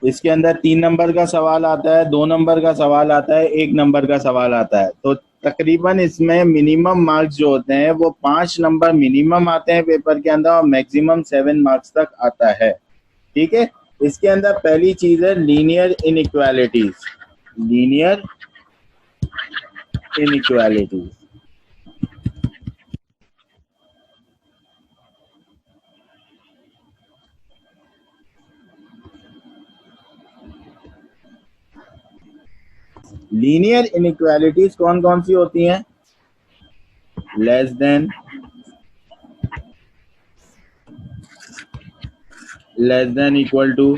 इसके अंदर 3 नंबर का सवाल आता है, 2 नंबर का सवाल आता है, 1 नंबर का सवाल आता है। तो तकरीबन इसमें मिनिमम मार्क्स जो होते हैं वो 5 नंबर मिनिमम आते हैं पेपर के अंदर और मैक्सिमम 7 मार्क्स तक आता है। ठीक है, इसके अंदर पहली चीज है linear inequalities. Linear inequalities linear inequalities कौन कौन सी होती हैं? Less than, less than equal to,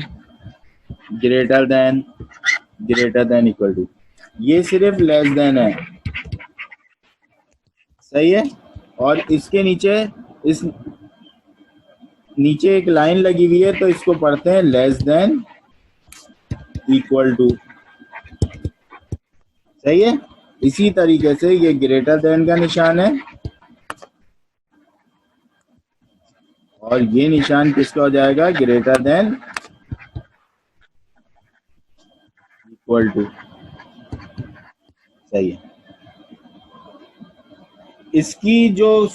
greater than equal to. ये सिर्फ लेस देन है, सही है। और इसके नीचे, इस नीचे एक लाइन लगी हुई है तो इसको पढ़ते हैं लेस देन इक्वल टू, सही है। इसी तरीके से ये ग्रेटर देन का निशान है और ये निशान किसका हो जाएगा? ग्रेटर देन इक्वल टू, सही है। इसकी जो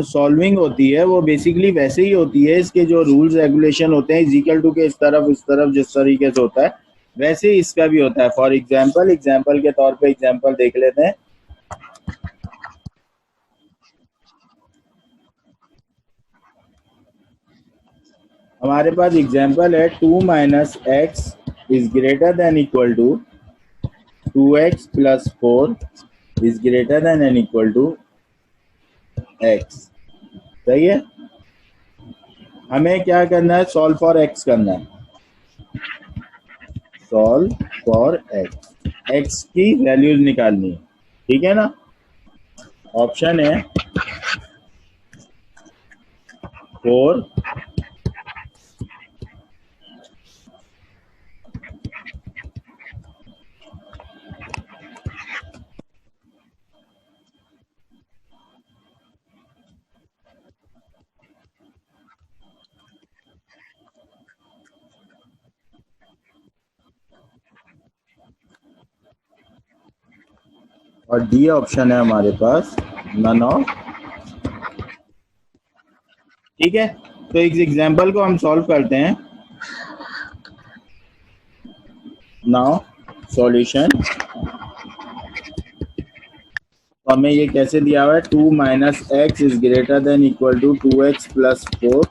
सॉल्विंग होती है वो बेसिकली वैसे ही होती है। इसके जो रूल्स रेगुलेशन होते हैं इक्वल टू के इस तरफ जिस तरीके से होता है वैसे ही इसका भी होता है। फॉर एग्जाम्पल के तौर पे एग्जाम्पल देख लेते हैं। हमारे पास एग्जाम्पल है 2 minus x is greater than equal to 2x plus 4 is greater than and equal to x, सही है। हमें क्या करना है? सॉल्व फॉर x करना है। सॉल्व फॉर x की वैल्यूज निकालनी है, ठीक है ना। ऑप्शन है 4, और डी ऑप्शन है हमारे पास नन ऑफ। ठीक है, तो इस एग्जाम्पल को हम सॉल्व करते हैं। नाउ सॉल्यूशन, तो हमें ये कैसे दिया हुआ है? 2 minus x is greater than equal to 2x plus 4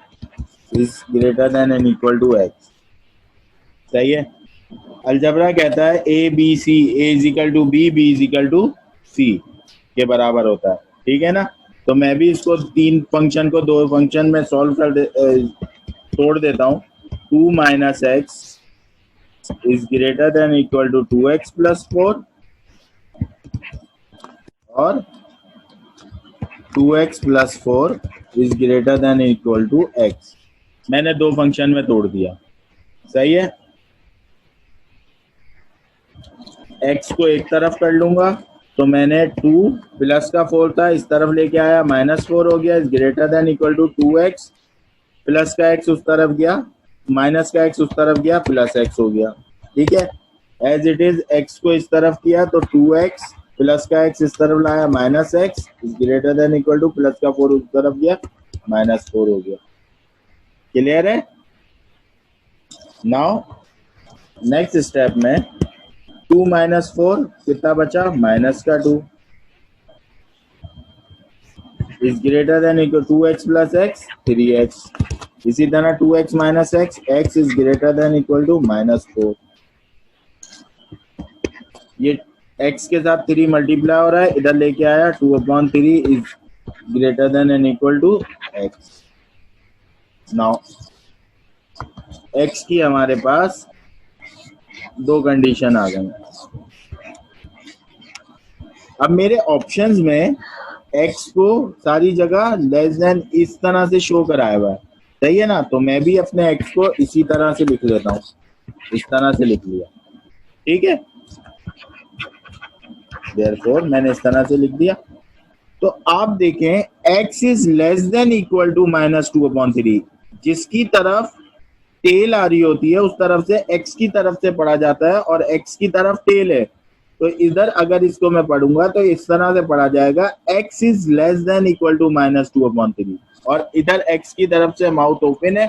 is greater than and equal to x, सही है। अलजबरा कहता है A B C, A is equal to B, B is equal to C के बराबर होता है, ठीक है ना। तो मैं भी इसको 3 फंक्शन को 2 फंक्शन में सॉल्व कर तोड़ देता हूँ। 2 minus x is greater than equal to 2x plus 4 और 2x plus 4 is greater than equal to x। मैंने 2 फंक्शन में तोड़ दिया, सही है। x को एक तरफ कर लूंगा तो मैंने 2 प्लस का 4 था इस तरफ लेके आया, माइनस 4 हो गया, is greater than equal to 2x, plus का x उस तरफ गया, माइनस का x उस तरफ गया, प्लस x हो गया, ठीक है। एज इट इज x को इस तरफ किया तो 2x प्लस का x इस तरफ लाया, minus x is greater than equal two plus का 4 उस तरफ गया, माइनस 4 हो गया। क्लियर है? नाउ नेक्स्ट स्टेप में 2 माइनस 4 कितना बचा? माइनस का 2 is greater than equal 2x plus x 3x। इसी तरह 2x minus x, x is greater than equal to minus 4। ये x के साथ 3 मल्टीप्लाई हो रहा है, इधर लेके आया 2/3 is greater than and equal to x। Now x की हमारे पास 2 कंडीशन आ गई। अब मेरे ऑप्शंस में x को सारी जगह लेस देन इस तरह से शो कराया हुआ है, सही है ना। तो मैं भी अपने x को इसी तरह से लिख लेता हूँ, इस तरह से लिख लिया, ठीक है। देयरफॉर मैंने इस तरह से लिख दिया। तो आप देखें x is less than equal to -2/3, जिसकी तरफ टेल आ रही होती है उस तरफ से x की तरफ से पढ़ा जाता है और x की तरफ टेल है, तो इधर अगर इसको मैं पढ़ूंगा तो इस तरह से पढ़ा जाएगा x is less than equal to -2/3, और इधर x की तरफ से माउथ ओपन है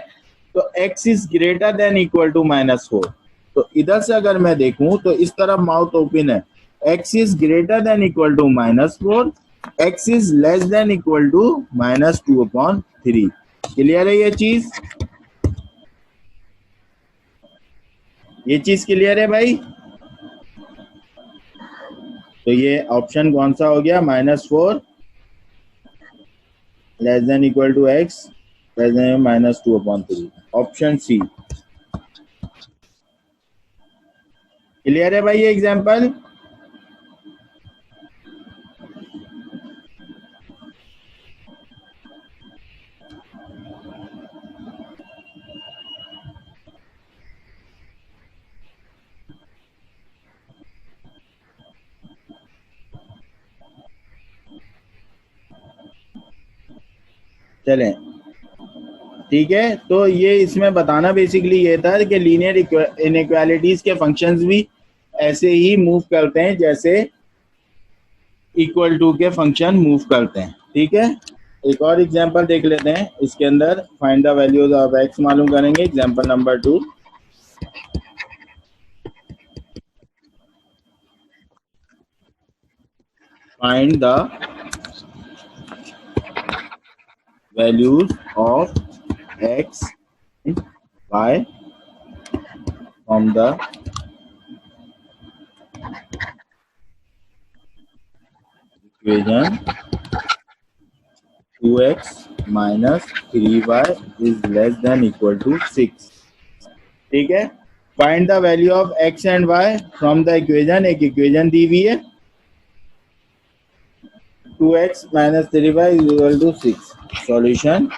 तो x is greater than equal to -4। तो इधर से अगर मैं देखूं तो इस तरफ माउथ ओपन है, x is greater than equal to -4, x is less than equal to -2/3। Clear है ये चीज? ये चीज क्लियर है भाई? तो ये ऑप्शन कौन सा हो गया? -4 less than equal to x less than -2/3, option C. Clear है भाई ये एग्जांपल? चलें, ठीक है। तो ये इसमें बताना बेसिकली ये था कि लीनियर इनइक्वालिटीज के फंक्शंस भी ऐसे ही मूव करते हैं जैसे इक्वल टू के फंक्शन मूव करते हैं, ठीक है। एक और एग्जांपल देख लेते हैं, इसके अंदर find the values of x मालूम करेंगे। Example number 2, find the values of x and y from the equation 2x minus 3y is less than equal to 6, ठीक है। Find the value of x and y from the equation, एक equation दी हुई है 2x minus 3y is equal to 6। Solution,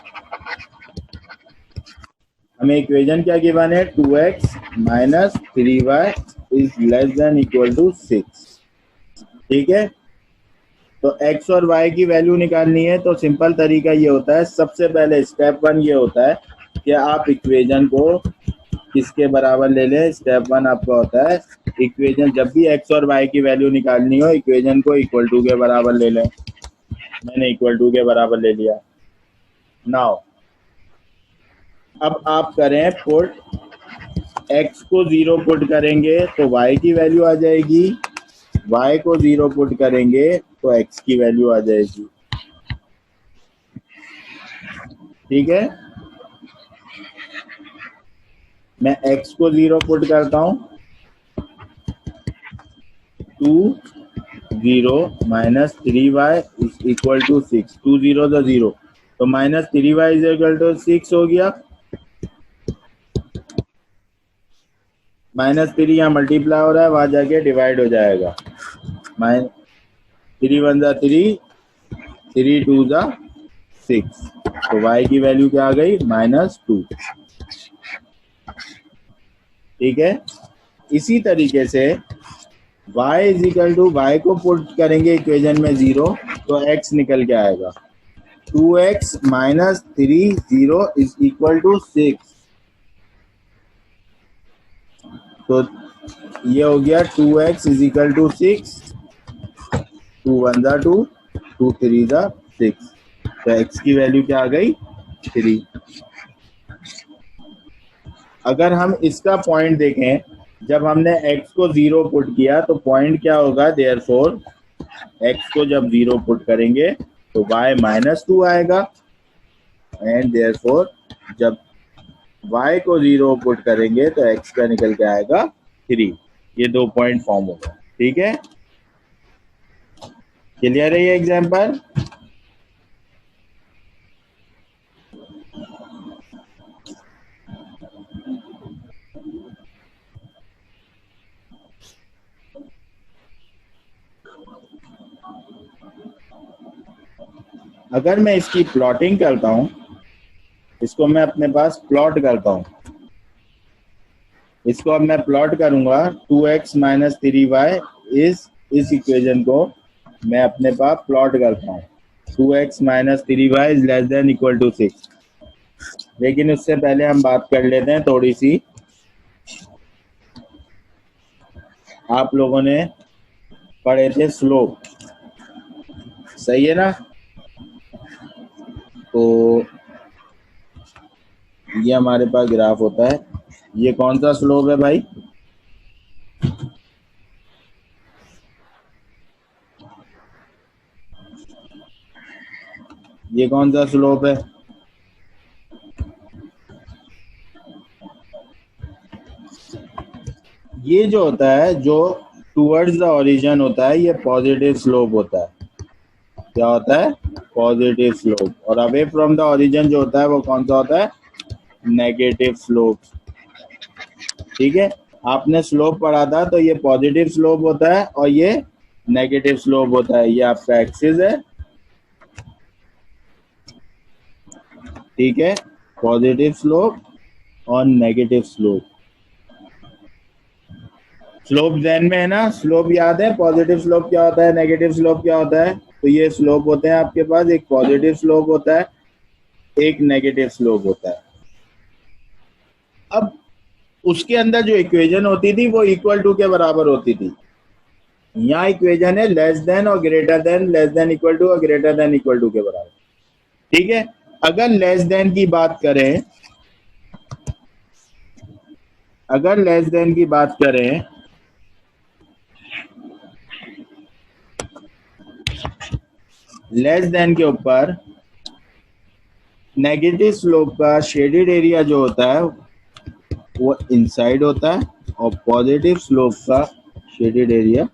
हमें equation क्या given है? 2x minus 3y is less than equal to 6, ठीक है। तो x और y की वैल्यू निकालनी है तो सिंपल तरीका ये होता है, सबसे पहले स्टेप 1 ये होता है कि आप इक्वेशन को किसके बराबर ले लें। स्टेप 1 आपका होता है इक्वेशन, जब भी x और y की वैल्यू निकालनी हो इक्वेशन को इक्वल टू के बराबर ले लें। मैंने इक्वल टू के बराबर ले लिया। नाउ अब आप करें पुट, x को 0 पुट करेंगे तो y की वैल्यू आ जाएगी, y को 0 पुट करेंगे तो x की वैल्यू आ जाएगी, ठीक है। मैं x को 0 पुट करता हूं, 2 0 minus 3y is equal to 6, 2 0 तो 0, तो minus 3y is equal to 6 हो गया। -3 यहाँ मल्टीप्लाई हो रहा है, वहां जाके डिवाइड हो जाएगा। 3 1 जा 3, 3 2 जा 6, तो y की वैल्यू क्या आ गई? -2, ठीक है। इसी तरीके से y is equal to, y को पुट करेंगे इक्वेशन में 0 तो x निकल के आएगा 2x minus 3 0 is equal to 6, तो ये हो गया 2x इज इक्वल टू 6, 2 1 जा 2, 2 3 जा 6, तो x की वैल्यू क्या आ गई? 3। अगर हम इसका पॉइंट देखें, जब हमने x को 0 पुट किया तो पॉइंट क्या होगा? देयरफॉर x को जब 0 पुट करेंगे तो y -2 आएगा, एंड देयरफॉर जब y को 0 पुट करेंगे तो x का निकल के आएगा 3। ये 2 पॉइंट फॉर्म होगा, ठीक है। क्लियर है ये एग्जांपल? अगर मैं इसकी प्लॉटिंग करता हूं, इसको मैं अपने पास प्लॉट करता हूं, इसको अब मैं प्लॉट करूंगा 2x minus 3y इस इक्वेशन को मैं अपने पास प्लॉट करता हूं 2x minus 3y is less than equal to 6, लेकिन उससे पहले हम बात कर लेते हैं थोड़ी सी। आप लोगों ने पढ़े थे स्लोप, सही है ना? तो ये हमारे पास ग्राफ होता है। ये कौन सा स्लोप है भाई? ये कौन सा स्लोप है? ये जो होता है, जो टूवर्ड्स द ओरिजिन होता है, ये पॉजिटिव स्लोप होता है। क्या होता है? Positive slope. और अवे फ्रॉम द ओरिजिन जो होता है वो कौन सा होता है? Negative slope. ठीक है, आपने स्लोप पढ़ा था, तो ये पॉजिटिव स्लोप होता है और ये नेगेटिव स्लोप होता है। ये आपका एक्सिस है, ठीक है, पॉजिटिव स्लोप और नेगेटिव स्लोप। स्लोप ध्यान में है ना? स्लोप याद है? पॉजिटिव स्लोप क्या होता है, नेगेटिव स्लोप क्या होता है? तो ये स्लोप होते हैं आपके पास, एक पॉजिटिव स्लोप होता है, एक नेगेटिव स्लोप होता है। अब उसके अंदर जो इक्वेशन होती थी वो इक्वल टू के बराबर होती थी। यहाँ इक्वेशन है लेस देन और greater than, less than equal to और ग्रेटर देन इक्वल टू के बराबर। ठीक है, अगर लेस देन की बात करें, अगर लेस देन की बात करें, लेस देन के ऊपर नेगेटिव स्लोप का शेडेड एरिया जो होता है वो इनसाइड होता है और पॉजिटिव स्लोप का शेडेड एरिया,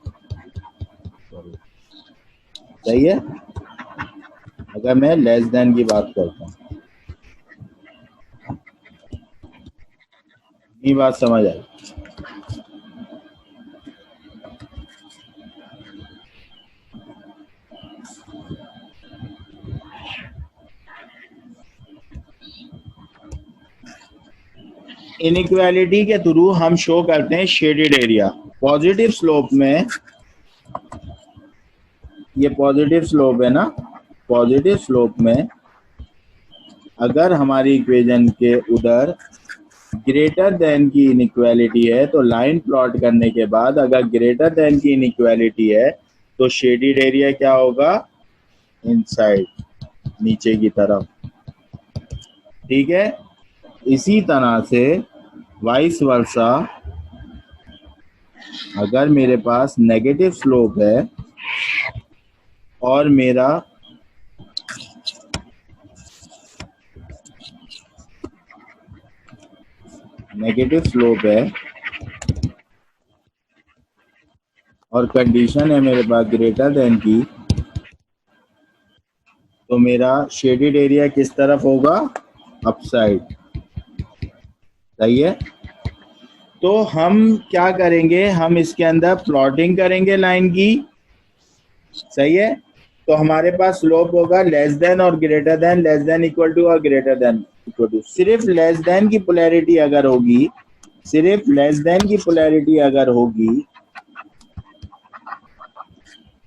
सही है, अगर मैं लेस देन की बात करता हूँ। ये बात समझ आई? इनइक्वालिटी के थ्रू हम शो करते हैं शेडेड एरिया। पॉजिटिव स्लोप में, ये पॉजिटिव स्लोप है ना, पॉजिटिव स्लोप में अगर हमारी इक्वेशन के उधर ग्रेटर देन की इनइक्वालिटी है, तो लाइन प्लॉट करने के बाद अगर ग्रेटर देन की इनइक्वालिटी है तो शेडेड एरिया क्या होगा? इनसाइड, नीचे की तरफ। ठीक है, इसी तरह से वाइस वर्सा, अगर मेरे पास नेगेटिव स्लोप है और मेरा नेगेटिव स्लोप है और कंडीशन है मेरे पास ग्रेटर देन की, तो मेरा शेडेड एरिया किस तरफ होगा? अपसाइड, सही है। तो हम क्या करेंगे, हम इसके अंदर प्लॉटिंग करेंगे लाइन की, सही है। तो हमारे पास स्लोप होगा लेस देन और greater than, less than equal to और ग्रेटर देन इक्वल टू। सिर्फ लेस देन की पोलैरिटी अगर होगी, सिर्फ लेस देन की पोलैरिटी अगर होगी,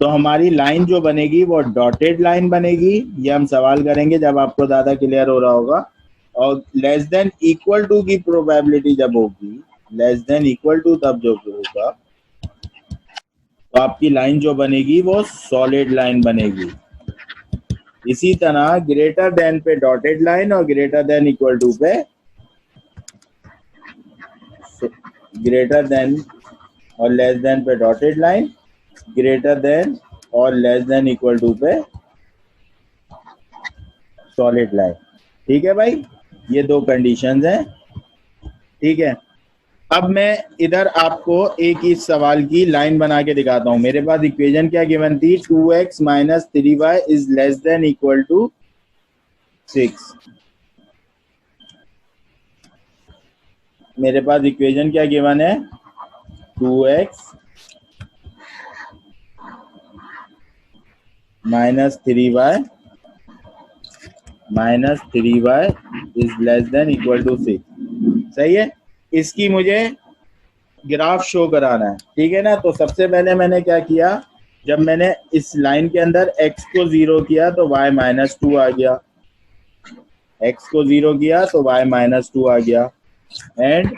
तो हमारी लाइन जो बनेगी वो डॉटेड लाइन बनेगी। ये हम सवाल करेंगे जब आपको ज़्यादा क्लियर हो रहा होगा। और लेस देन इक्वल टू की प्रोबेबिलिटी जब होगी, लेस देन इक्वल टू तब जो होगा, तो आपकी लाइन जो बनेगी वो सॉलिड लाइन बनेगी। इसी तरह ग्रेटर देन पे डॉटेड लाइन और ग्रेटर देन इक्वल टू पे, ग्रेटर देन और लेस देन पे डॉटेड लाइन, ग्रेटर देन और लेस देन इक्वल टू पे सॉलिड लाइन। ठीक है भाई, ये दो कंडीशंस हैं। ठीक है, अब मैं इधर आपको एक ही सवाल की लाइन बना के दिखाता हूं। मेरे पास इक्वेशन क्या गिवन थी? 2x minus 3y is less than equal to 6। मेरे पास इक्वेशन क्या गिवन है? 2x minus 3y minus 3y is less than equal to 6, सही है। इसकी मुझे ग्राफ शो कराना है, ठीक है ना। तो सबसे पहले मैंने क्या किया, जब मैंने इस लाइन के अंदर x को 0 किया तो y -2 आ गया। x को 0 किया तो y -2 आ गया, एंड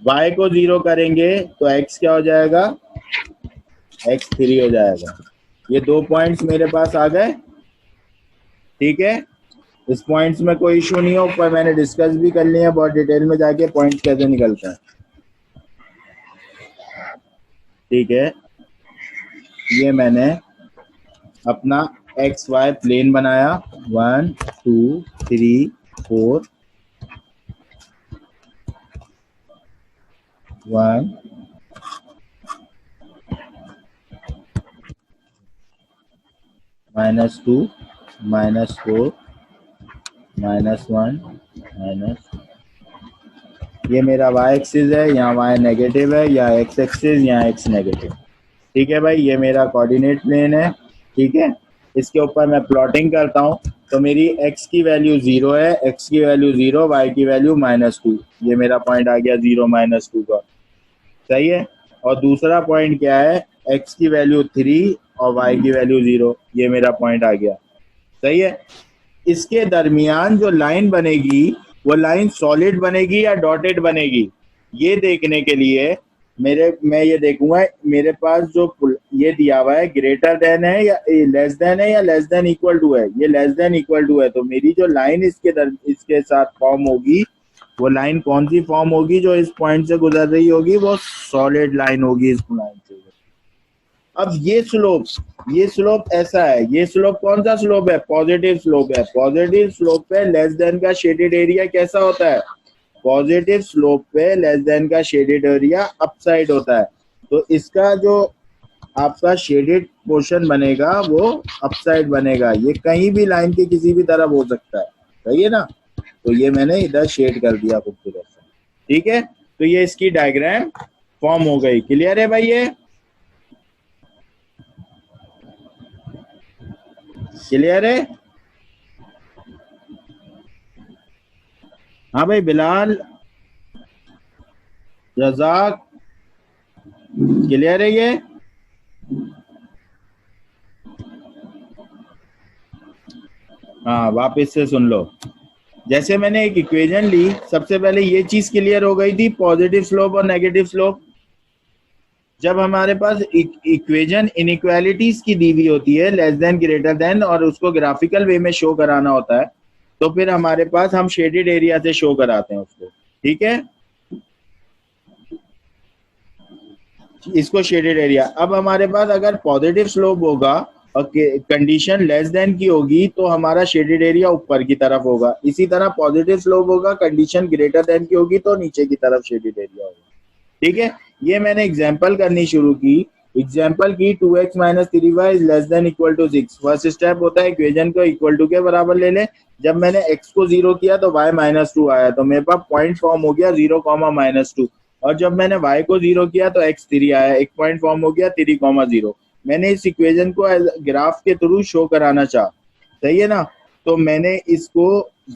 y को 0 करेंगे तो x क्या हो जाएगा, x 3 हो जाएगा। ये 2 पॉइंट्स मेरे पास आ गए, ठीक है। इस पॉइंट्स में कोई इशू नहीं हो, पर मैंने डिस्कस भी कर लिया बहुत डिटेल में जाके पॉइंट्स कैसे निकलते हैं, ठीक है। ये मैंने अपना एक्स वाई प्लेन बनाया, 1 2 3 4, 1 -2 -4 -1 माइनस, ये मेरा y एक्सिस है, यहाँ y नेगेटिव है, या x एक्सिस, यहाँ x नेगेटिव, ठीक है भाई। ये मेरा कोऑर्डिनेट प्लेन है, ठीक है। इसके ऊपर मैं प्लॉटिंग करता हूँ, तो मेरी x की वैल्यू 0 है, x की वैल्यू 0, y की वैल्यू -2, ये मेरा पॉइंट आ गया 0 -2 का, सही है। और दूसरा पॉइंट क्या है, x की वैल्यू 3 और y की वैल्यू 0, ये मेरा पॉइंट आ गया, सही है। इसके दरमियान जो लाइन बनेगी वो लाइन सॉलिड बनेगी या डॉटेड बनेगी, ये देखने के लिए मैं ये देखूंगा मेरे पास जो ये दिया हुआ है ग्रेटर देन है या लेस देन है या लेस देन इक्वल टू है, ये लेस देन इक्वल टू है, तो मेरी जो लाइन इसके साथ फॉर्म होगी, वो लाइन कौन सी फॉर्म होगी, जो इस पॉइंट से गुजर रही होगी, वो सॉलिड लाइन होगी इस लाइन से। अब ये स्लोप ऐसा है, ये स्लोप कौन सा स्लोप है, पॉजिटिव स्लोप है। पॉजिटिव स्लोप पे लेस देन का शेडेड एरिया कैसा होता है, पॉजिटिव स्लोप पे लेस देन का शेडेड एरिया अपसाइड होता है, तो इसका जो आपका शेडेड पोर्शन बनेगा वो अपसाइड बनेगा, ये कहीं भी लाइन के किसी भी तरफ हो सकता है, सही है ना। तो ये मैंने इधर शेड कर दिया खूबसूरत से, ठीक है। तो ये इसकी डायग्राम फॉर्म हो गई, क्लियर है भाई ये, क्लियर है। हाँ भाई बिलाल, रजाक, क्लियर है ये। हाँ वापस से सुन लो, जैसे मैंने एक इक्वेशन ली, सबसे पहले ये चीज क्लियर हो गई थी, पॉजिटिव स्लोप और नेगेटिव स्लोप। जब हमारे पास इक्वेशन इनइक्वालिटीज की दी हुई होती है, लेस देन ग्रेटर देन, और उसको ग्राफिकल वे में शो कराना होता है, तो फिर हमारे पास हम शेडेड एरिया से शो कराते हैं उसको, ठीक है, इसको शेडेड एरिया। अब हमारे पास अगर पॉजिटिव स्लोप होगा और कंडीशन लेस देन की होगी, तो हमारा शेडेड एरिया ऊपर की तरफ होगा। इसी तरह पॉजिटिव स्लोप होगा, कंडीशन ग्रेटर देन की होगी, तो नीचे की तरफ शेडेड एरिया होगा, ठीक है। ये मैंने एग्जांपल करनी शुरू की, एग्जांपल की 2x - 3y is less than equal to 6। First step होता है इक्वेशन को इक्वल टू के बराबर ले ले। जब मैंने x को 0 किया तो y -2 आया, तो मेरे पास पॉइंट फॉर्म हो गया 0, -2, और जब मैंने y को 0 किया तो x 3 आया, एक पॉइंट फॉर्म हो गया 3, 0। मैंने इस इक्वेशन को ग्राफ के थ्रू शो कराना चाहा, सही है ना। तो मैंने इसको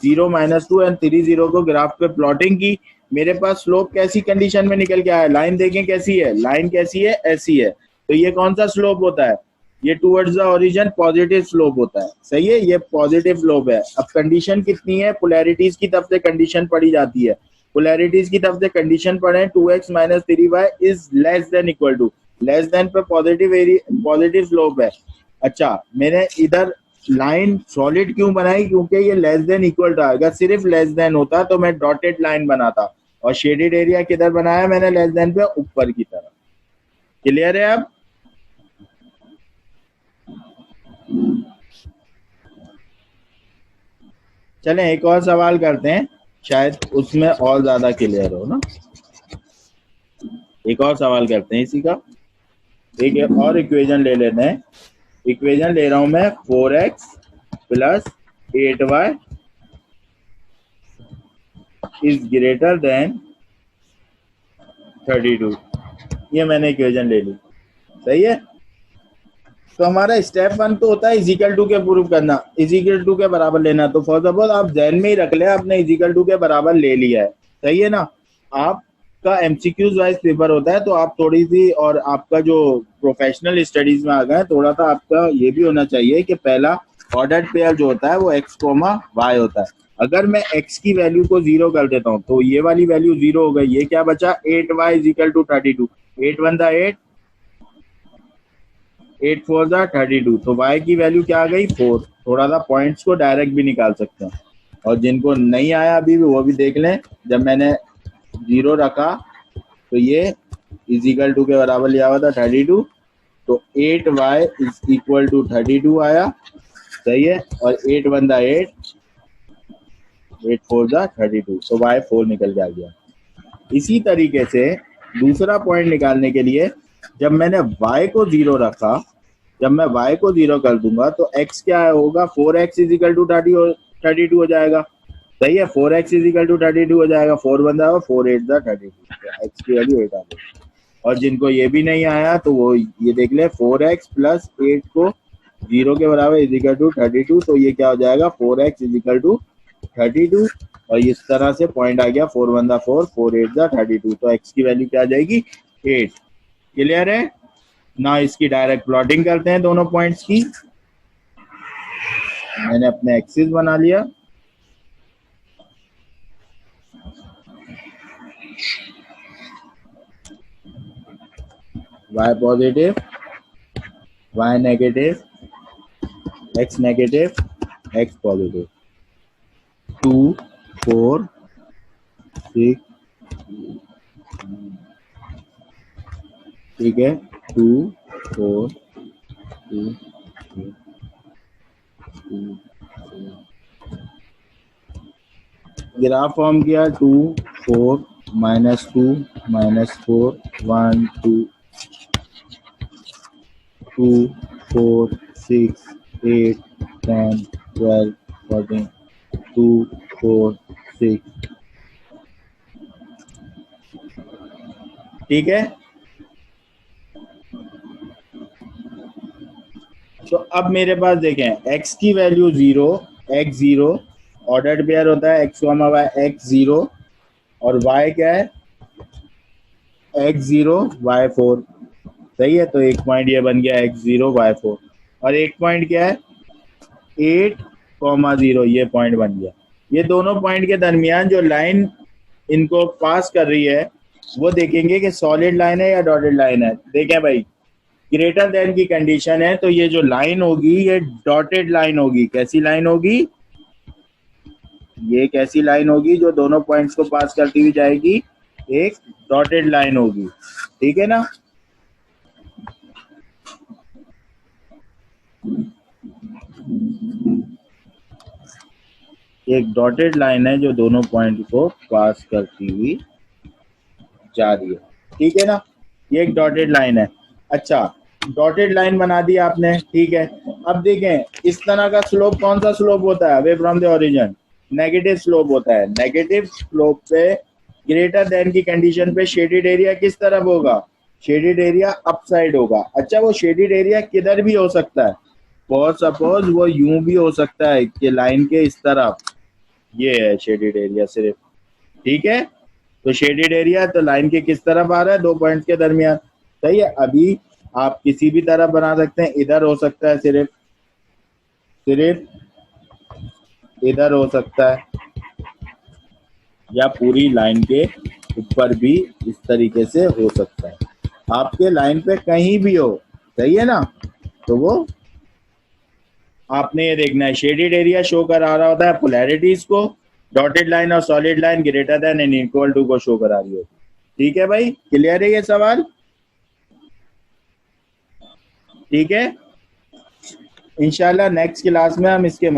0 -2 एंड 3 0 को ग्राफ पे प्लॉटिंग की। मेरे पास स्लोप कैसी कंडीशन में निकल के आया, लाइन देखें कैसी है, लाइन कैसी है, ऐसी है, तो ये कौन सा स्लोप होता है, ये towards the origin positive slope होता है, सही है, ये पॉजिटिव स्लोप है। अब कंडीशन कितनी है, पोलैरिटीज की तरफ से कंडीशन पढ़ी जाती है, पोलैरिटीज की तरफ से कंडीशन पढ़े, 2x - 3y is less than equal to, less than पे पॉजिटिव स्लोप है। अच्छा, मैंने इधर लाइन सॉलिड क्यों बनाई, क्योंकि ये लेस देन इक्वल था, अगर सिर्फ लेस देन होता तो मैं डॉटेड लाइन बनाता, और शेडेड एरिया किधर बनाया मैंने, लेस देन पे ऊपर की तरफ, क्लियर है। अब चलें एक और सवाल करते हैं, शायद उसमें और ज्यादा क्लियर हो ना। एक और सवाल करते हैं इसी का, एक और इक्वेशन ले लेते हैं। इक्वेशन ले रहा हूं मैं 4x + 8y is greater then 32, ये मैंने इक्वेशन ले ली, सही है। तो हमारा स्टेप 1 तो होता है इजिकल टू के प्रूव करना, इजिकल टू के बराबर लेना। तो फॉर सपोज आप ध्यान में ही रख ले, आपने इजिकल टू के बराबर ले लिया है, सही है ना। आपका एमसीक्यूज वाइज पेपर होता है, तो आप थोड़ी सी, और आपका जो प्रोफेशनल स्टडीज में आ गए, थोड़ा सा आपका ये भी होना चाहिए कि पहला ऑर्डर्ड पेयर जो होता है वो x कोमा y होता है। अगर मैं x की वैल्यू को 0 कर देता हूँ तो ये वाली वैल्यू 0 हो गई, ये क्या बचा 8y is equal to 32, 8 one दा 8, 8 फोर दा 32, तो y की वैल्यू क्या आ गई 4। थोड़ा सा पॉइंट्स को डायरेक्ट भी निकाल सकते हैं, और जिनको नहीं आया अभी भी वो भी देख लें। जब मैंने 0 रखा तो ये इज इक्वल टू के बराबर लिया हुआ था 32, तो 8y इज इक्वल टू 32 आया, सही है। और 8 वन दा 8, 8 फोर दा 32, तो y 4 निकल के आ गया। इसी तरीके से दूसरा पॉइंट निकालने के लिए जब मैंने y को 0 रखा, जब मैं y को 0 कर दूंगा तो x क्या होगा 4x इज इक्वल टू 32 हो जाएगा, सही है। 4x इज इक्वल टू 32 हो जाएगा, 4 वन दा 4 8 दा 32, तो x की वैल्यू 8 आ गई। और जिनको ये भी नहीं आया तो वो ये देख ले 4x प्लस 8 को 0 के बराबर इज इक्वल टू 32, तो ये क्या हो जाएगा 4x इज इक्वल टू 32, और इस तरह से पॉइंट आ गया 4 वन दा 4, 4 8 दा 32, तो x की वैल्यू क्या आ जाएगी 8। क्लियर है ना। इसकी डायरेक्ट प्लॉटिंग करते हैं दोनों पॉइंट्स की। मैंने अपने एक्सिस बना लिया, y positive, y negative, x negative, x positive, 2 4 6, ठीक है, 2 4 2 ग्राफ फॉर्म किया 2 4 -2 -4 1 2 2 4 6 8 10 12 14 2 4 6, ठीक है। तो अब मेरे पास देखें x की वैल्यू 0, x 0, ऑर्डर्ड पेयर होता है x y, x 0, और y क्या है x 0 y 4, सही है। तो एक पॉइंट ये बन गया x 0 y 4, और एक पॉइंट क्या है 8 0, ये पॉइंट बन गया। ये दोनों पॉइंट के दरमियान जो लाइन इनको पास कर रही है वो देखेंगे कि सॉलिड लाइन है या डॉटेड लाइन है। देखें भाई, ग्रेटर देन की कंडीशन है तो ये जो लाइन होगी ये डॉटेड लाइन होगी। कैसी लाइन होगी, ये कैसी लाइन होगी जो दोनों पॉइंट्स को पास करती हुई जाएगी, एक डॉटेड लाइन होगी, ठीक है ना। एक डॉटेड लाइन है जो दोनों पॉइंट को पास करती हुई जा रही है, ठीक है ना। ये एक डॉटेड लाइन है। अच्छा, डॉटेड लाइन बना दी आपने, ठीक है। अब देखें इस तरह का स्लोप कौन सा स्लोप होता है away from the origin, negative slope होता है। नेगेटिव स्लोप पे ग्रेटर देन की कंडीशन पे शेडेड एरिया किस तरफ होगा, शेडेड एरिया अप साइड होगा। अच्छा, वो शेडेड एरिया किधर भी हो सकता है, फॉर सपोज वो यूं भी हो सकता है कि लाइन के इस तरफ, ये है शेडेड एरिया सिर्फ, ठीक है। तो शेडेड एरिया तो लाइन के किस तरफ आ रहा है, दो पॉइंट के दरमियान, सही है। अभी आप किसी भी तरफ बना सकते हैं, इधर हो सकता है, सिर्फ इधर हो सकता है, या पूरी लाइन के ऊपर भी इस तरीके से हो सकता है। आपके लाइन पे कहीं भी हो, सही है ना। तो वो आपने ये देखना है, शेडेड एरिया शो करा रहा होता है पोलैरिटीज को, डॉटेड लाइन और solid line greater than and equal to को शो करा रही होती, ठीक है भाई। क्लियर है ये सवाल, ठीक है। इंशाल्लाह नेक्स्ट क्लास में हम इसके